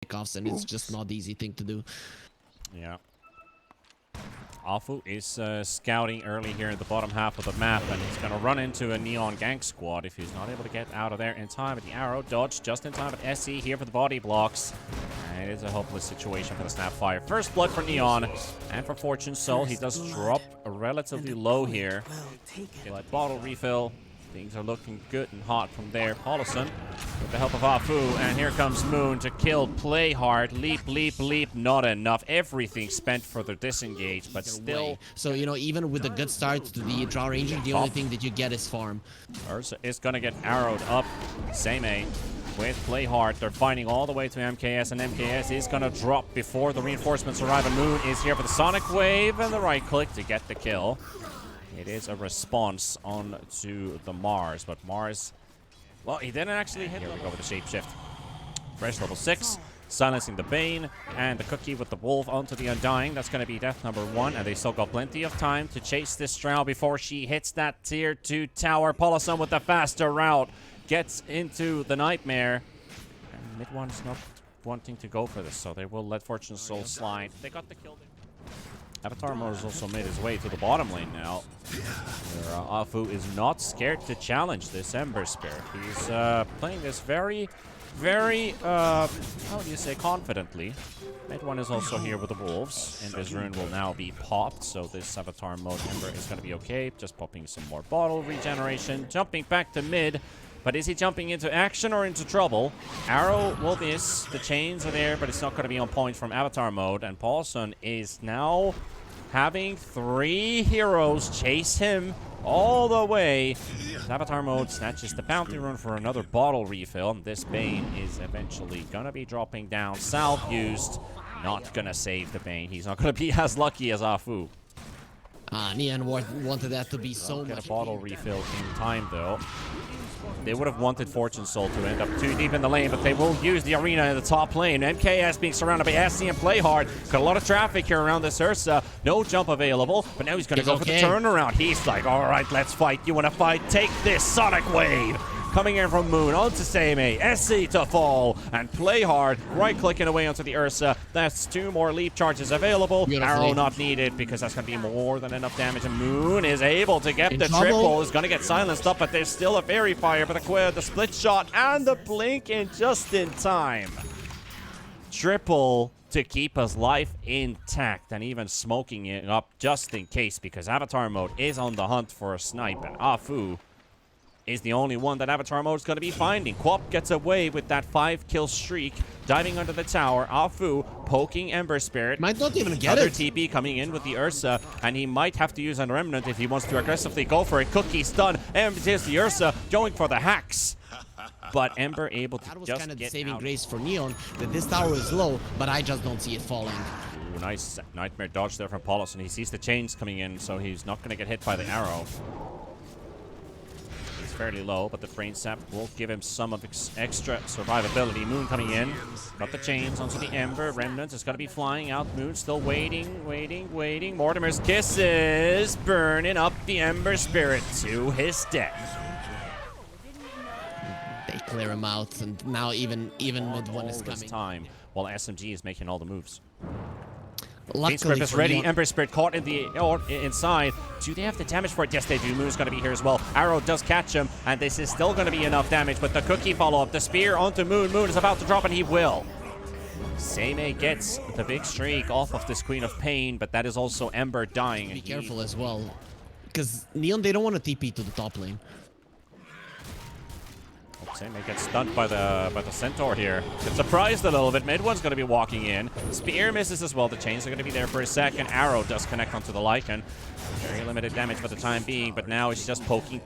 pickoffs, and it's just not the easy thing to do. Yeah. Afu is scouting early here in the bottom half of the map, and he's going to run into a Neon gang squad if he's not able to get out of there in time. But the arrow dodged just in time, but SE here for the body blocks. And it is a hopeless situation for the Snapfire. First blood for Neon, and for Fortune Soul, he does drop relatively low here. But bottle refill. Things are looking good and hot from there. Paulison with the help of Afu, and here comes Moon to kill. Play hard, leap, leap, leap. Not enough. Everything spent for the disengage, but still. So, you know, even with a good start to the Draw Ranger, the only thing that you get is farm. Ursa is going to get arrowed up. Same A with Play Hard. They're fighting all the way to MKS, and MKS is going to drop before the reinforcements arrive. And Moon is here for the Sonic Wave and the right click to get the kill. It is a response on to the Mars, but Mars, well, he didn't actually hit. Here we go with the shapeshift. Fresh level 6, silencing the Bane, and the Cookie with the Wolf onto the Undying. That's going to be death number 1, and they still got plenty of time to chase this Drow before she hits that tier 2 tower. Paulison with the faster route gets into the Nightmare, and mid one's not wanting to go for this, so they will let Fortune Soul slide. They got the kill. Avatar Mode has also made his way to the bottom lane now, where Afu is not scared to challenge this Ember Spirit. He's playing this very, how do you say, confidently. Mid one is also here with the Wolves, and this rune will now be popped, so this Avatar Mode Ember is going to be okay. Just popping some more bottle regeneration, jumping back to mid. But is he jumping into action or into trouble? Arrow will miss. The chains are there, but it's not going to be on point from Avatar Mode. And Paulson is now having 3 heroes chase him all the way. Avatar Mode snatches the bounty rune for another bottle refill. This Bane is eventually going to be dropping down. Salve used. Not going to save the Bane. He's not going to be as lucky as Afu. Neon wanted that to be so Get much. a bottle refill in time, though. They would have wanted Fortune Soul to end up too deep in the lane, but they will use the arena in the top lane. MKS being surrounded by SC and Play Hard. Got a lot of traffic here around this Ursa. No jump available, but now he's going to go for the turnaround. He's like, all right, let's fight. You want to fight? Take this Sonic Wave. Coming in from Moon onto Seimei, SC to fall, and Play Hard, right-clicking away onto the Ursa. That's 2 more leap charges available. Arrow not needed because that's going to be more than enough damage, and Moon is able to get the triple. Is going to get silenced up, but there's still a Fairy Fire, but the split shot and the blink in just in time. Triple to keep his life intact, and even smoking it up just in case, because Avatar Mode is on the hunt for a snipe, and Afu is the only one that Avatar Mode is going to be finding. Quap gets away with that 5-kill streak, diving under the tower. Afu poking Ember Spirit. Might not even get Another it. TP coming in with the Ursa, and he might have to use a Remnant if he wants to aggressively go for it. Cookie stun, and here's the Ursa going for the hacks. But Ember able to That was just kind of the get saving out. grace for Neon, that this tower is low, but I just don't see it falling. Ooh, nice Nightmare dodge there from Paulus, and he sees the chains coming in, so he's not going to get hit by the arrow. Fairly low, but the Brain Sap will give him some of extra survivability. Moon coming in, got the chains onto the Ember. Remnant is going to be flying out. Moon still waiting. Mortimer's kisses, burning up the Ember Spirit to his death. They clear him out, and now even mid one is coming. Time while SMG is making all the moves. Luckily is ready. Ember Spirit caught in the inside. Do they have the damage for it? Yes, they do. Moon's going to be here as well. Arrow does catch him, and this is still going to be enough damage. But the Cookie follow-up, the spear onto Moon. Moon is about to drop, and he will. Seimei gets the big streak off of this Queen of Pain, but that is also Ember dying. Be careful as well, because Neon, they don't want to TP to the top lane. Seimei gets stunned by the Centaur here. Gets surprised a little bit. Mid one's going to be walking in. Spear misses as well. The chains are going to be there for a second. Arrow does connect onto the Lycan. Very limited damage for the time being, but now it's just poking.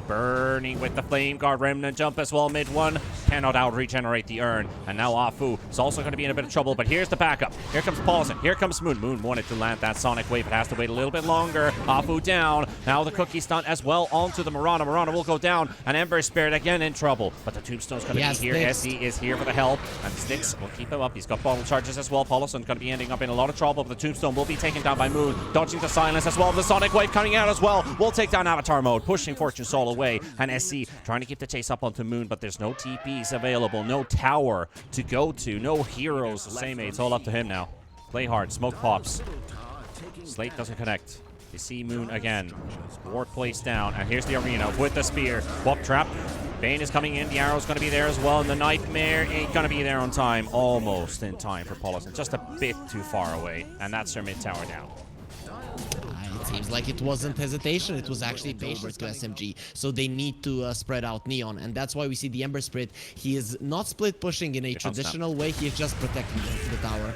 Burning with the Flame Guard. Remnant jump as well. Mid one cannot out-regenerate the urn. And now Afu is also going to be in a bit of trouble, but here's the backup. Here comes Paulson. Here comes Moon. Moon wanted to land that Sonic Wave. It has to wait a little bit longer. Afu down. Now the Cookie stun as well onto the Marana. Marana will go down, and Ember Spirit again in trouble. trouble. But the Tombstone's going to be here. Sticks. SE is here for the help. And Sticks will keep him up. He's got bottle charges as well. Polison's going to be ending up in a lot of trouble. But the Tombstone will be taken down by Moon. Dodging the silence as well. The Sonic Wave coming out as well. Will take down Avatar Mode. Pushing Fortune Soul away. And SE trying to keep the chase up onto Moon. But there's no TPs available. No tower to go to. No heroes. The same. It's all up to him now. Play hard. Smoke pops. Slate doesn't connect. You see Moon again. Ward placed down. And here's the arena with the spear. Swap trap. Bane is coming in. The arrow's going to be there as well. And the Nightmare ain't going to be there on time. Almost in time for Polison. Just a bit too far away. And that's their mid tower down. It seems like it wasn't hesitation, it was actually patience to SMG. So they need to spread out Neon, and that's why we see the Ember Spirit. He is not split pushing in a traditional way, he is just protecting the tower.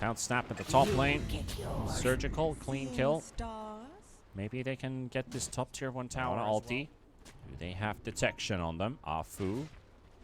Found Snap at the top lane. Surgical, clean kill. Maybe they can get this top tier 1 tower ulti. Do they have detection on them? Afu.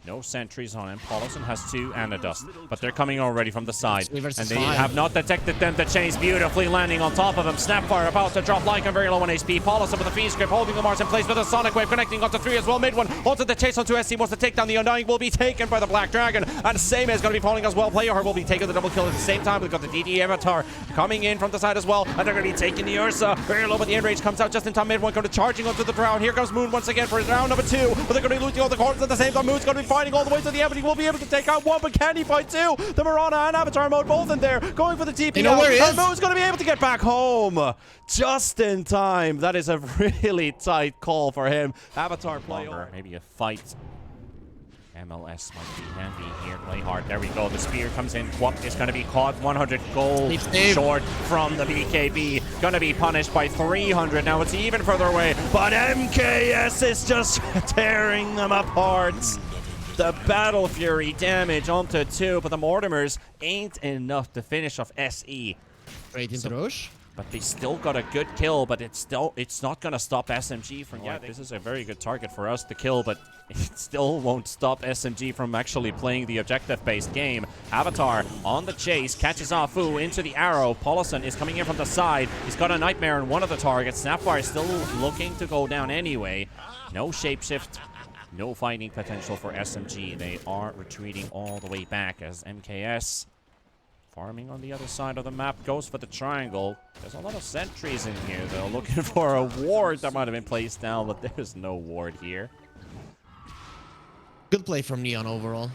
No sentries on him. Polison has 2 and a dust. But they're coming already from the side. And they have not detected them. The chase beautifully landing on top of him. Snapfire about to drop Lycan very low on HP. Polison with a Fiend Script holding the Mars in place with a Sonic Wave connecting onto 3 as well. Mid one. Also the chase onto SC wants to take down the Undying. Will be taken by the Black Dragon. And Same is going to be falling as well. Player will be taking the double kill at the same time. We've got the DD Avatar coming in from the side as well. And they're going to be taking the Ursa. Very low, but the Enrage comes out just in time. Mid one going to charging onto the Drown. Here comes Moon once again for round number 2. But they're going to be looting all the corners at the same time. Moon's going to be fighting all the way to the end. He will be able to take out 1, but can he fight 2? The Mirana and Avatar Mode both in there, going for the TP. You know where he is? Moon's going to be able to get back home just in time. That is a really tight call for him. Avatar player. Maybe a fight. MLS might be handy here. Play hard. There we go. The spear comes in. Quap is going to be caught. 100 gold short from the BKB. Going to be punished by 300. Now it's even further away, but MKS is just tearing them apart. The Battle Fury damage onto 2, but the Mortimers ain't enough to finish off SE. Straight into Roche. But they still got a good kill, but it's not going to stop SMG from... Yeah, this is a very good target for us to kill, but it still won't stop SMG from actually playing the objective-based game. Avatar on the chase, catches Afu into the arrow. Polison is coming in from the side. He's got a Nightmare on one of the targets. Snapfire is still looking to go down anyway. No shapeshift. No fighting potential for SMG. They are retreating all the way back as MKS farming on the other side of the map goes for the triangle. There's a lot of sentries in here, though, looking for a ward that might have been placed down, but there's no ward here. Good play from Neon overall.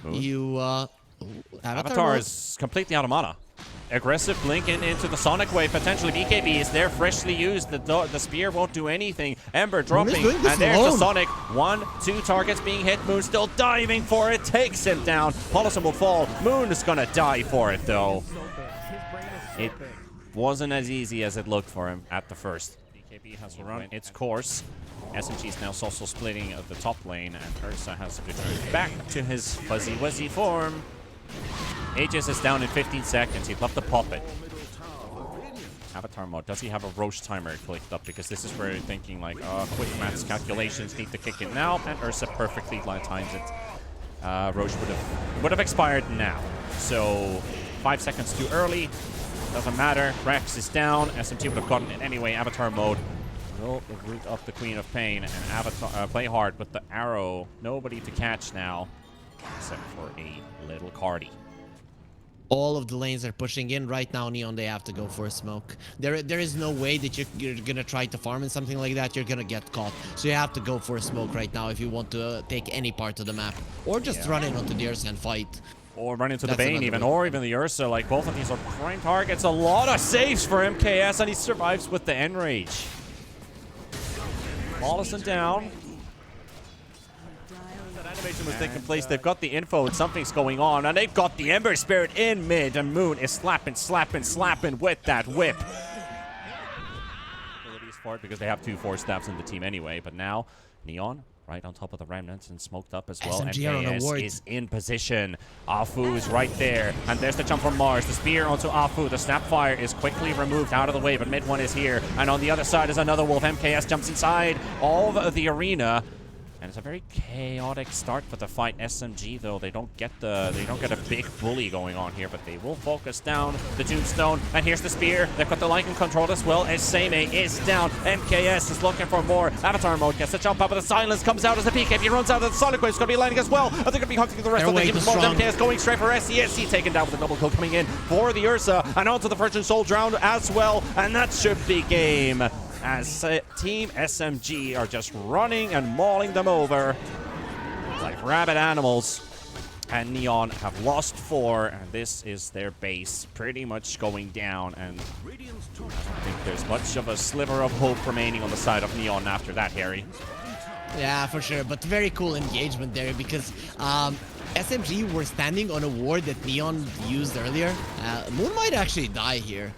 Avatar is completely out of mana. Aggressive blink into the Sonic Wave, potentially. BKB is there, freshly used. The spear won't do anything. Ember dropping, and there's the Sonic. 1, 2 targets being hit. Moon still diving for it, takes him down. Polison will fall. Moon is gonna die for it, though. It wasn't as easy as it looked for him at the first. BKB has run its course. SMG is now also splitting the top lane, and Ursa has returned back to his fuzzy wuzzy form. Aegis is down in 15 seconds. He'd love to pop it. Avatar Mode. Does he have a Roche timer clicked up? Because this is where you're thinking, like, quick maths calculations need to kick in now. And Ursa perfectly times it. Roche would have expired now. So 5 seconds too early. Doesn't matter. Rex is down. SMT would have gotten it anyway. Avatar Mode will root up the Queen of Pain. And Avatar play hard with the arrow. Nobody to catch now, except for a little Cardi. All of the lanes are pushing in right now. Neon, they have to go for a smoke. There is no way that you're gonna try to farm in something like that. You're gonna get caught. So you have to go for a smoke right now if you want to take any part of the map, or just run in onto the Ursa and fight. Or run into the Bane even, or even the Ursa. Like, both of these are prime targets. A lot of saves for MKS, and he survives with the Enrage. Polison down. Animation was taking place. They've got the info and something's going on, and they've got the Ember Spirit in mid, and Moon is slapping with that whip. For it because they have 2 force stabs in the team anyway, but now Neon right on top of the remnants and smoked up as well. MKS is in position. Afu is right there, and there's the jump from Mars. The spear onto Afu. The Snapfire is quickly removed out of the way, but mid one is here, and on the other side is another wolf. MKS jumps inside all of the arena. And it's a very chaotic start for the fight. SMG though, they don't get a big bully going on here, but they will focus down the Tombstone. And here's the spear. They've got the Lycan control as well. As Seimei is down. MKS is looking for more. Avatar mode gets the jump up, but the silence comes out as the BKB runs out. And the Sonic Wave's gonna be landing as well. And they're gonna be hunting the rest of the team. MKS going straight for SC. SC taken down with a double kill coming in for the Ursa, and onto the Virgin Soul drowned as well. And that should be game, as Team SMG are just running and mauling them over like rabid animals. And Neon have lost 4, and this is their base pretty much going down. And I don't think there's much of a sliver of hope remaining on the side of Neon after that, Harry. Yeah, for sure. But very cool engagement there, because SMG were standing on a ward that Neon used earlier. Moon might actually die here.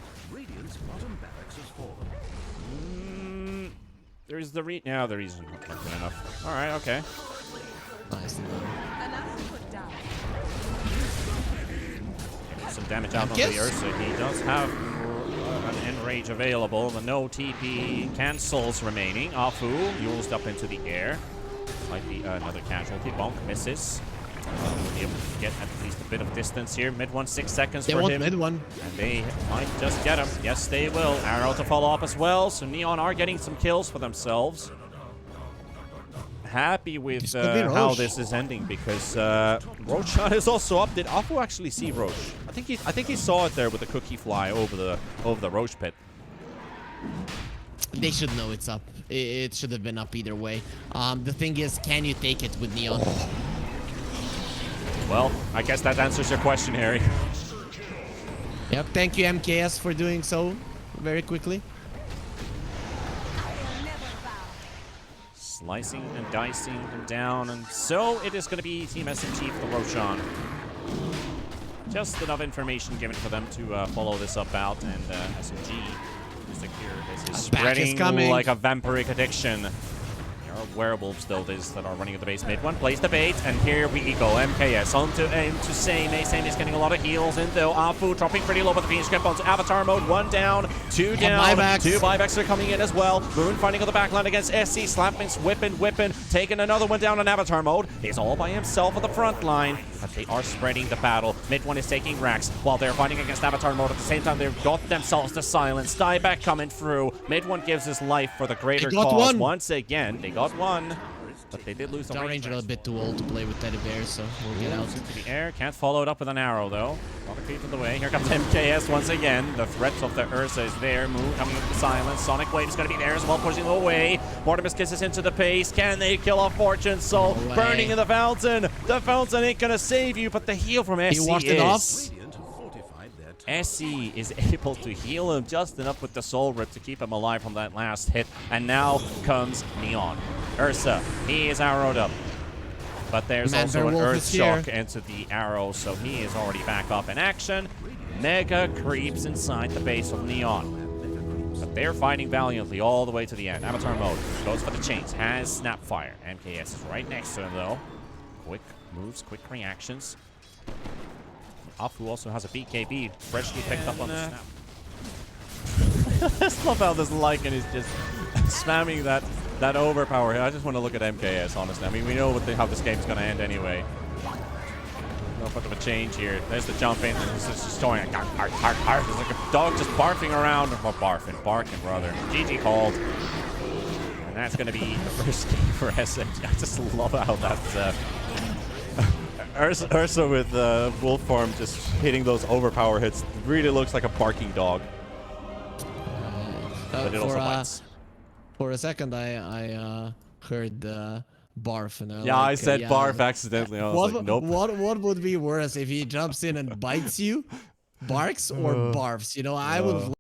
There's the no, the reason not good enough. All right, okay. Nice. Some damage out on the Ursa. He does have an enrage available. The no TP cancels remaining. Afu used up into the air. Might be another casualty. Bonk misses. Be able to get at least a bit of distance here. Mid 1, 6 seconds for him. They want mid 1. And they might just get him. Yes, they will. Arrow to follow up as well. So Neon are getting some kills for themselves. Happy with how this is ending, because Roshan is also up. Did Afu actually see Roche? I think he saw it there with the cookie fly over the Roche pit. They should know it's up. It should have been up either way. The thing is, can you take it with Neon? Oh. Well, I guess that answers your question, Harry. Yep, thank you MKS for doing so very quickly. Slicing and dicing them down, and so it is going to be Team SMG for the Roshan. Just enough information given for them to follow this up out, and SMG is secure. This is spreading like a vampiric addiction. There are werewolves, though, that are running at the base. Mid 1 plays the bait, and here we go. MKS onto Seimei. Seimei is getting a lot of heals in, though. Afu dropping pretty low, but the Phoenix Grip onto Avatar mode. 1 down, 2 down. Buybacks. 2 buybacks are coming in as well. Moon fighting on the backline against SC. Slapping's whipping, taking another one down in Avatar mode. He's all by himself on the front line, but they are spreading the battle. Mid 1 is taking Rax while they're fighting against Avatar mode. At the same time, they've got themselves the silence. Dieback coming through. Mid 1 gives his life for the greater cause. Once again, they got one. But they did lose some range. Ranger a bit too old to play with teddy bears, so we'll get out. Into the air, can't follow it up with an arrow though. Not a creep in the way. Here comes MKS once again. The threat of the Ursa is there. Moon coming with the silence. Sonic Wave is going to be there as well, pushing them away. Mortimus kisses into the pace. Can they kill off Fortune Soul? No, burning in the fountain. The fountain ain't going to save you, but the heal from SC he washed it off. SC is able to heal him just enough with the Soul Rip to keep him alive from that last hit. And now comes Neon. Ursa, he is arrowed up. But there's also an Earth Shock into the arrow, so he is already back up in action. Mega creeps inside the base of Neon. But they're fighting valiantly all the way to the end. Avatar mode goes for the chains, has Snapfire. MKS is right next to him though. Quick moves, quick reactions. Afu also has a BKB freshly picked up on the snap. I love how this Lycan is just spamming that overpower. I just want to look at MKS, honestly. I mean, we know how this game's going to end anyway. No much of a change here. There's the jump in, and it's just going like a dog just barfing around. Or barking rather. GG called. And that's going to be the first game for SMG. I just love how that's... Ursa with wolf form just hitting those overpower hits really looks like a barking dog. But it also bites. For a second, I heard barf. And yeah, I said barf accidentally. I was like, nope. What would be worse if he jumps in and bites you, barks, or barfs? You know, I would.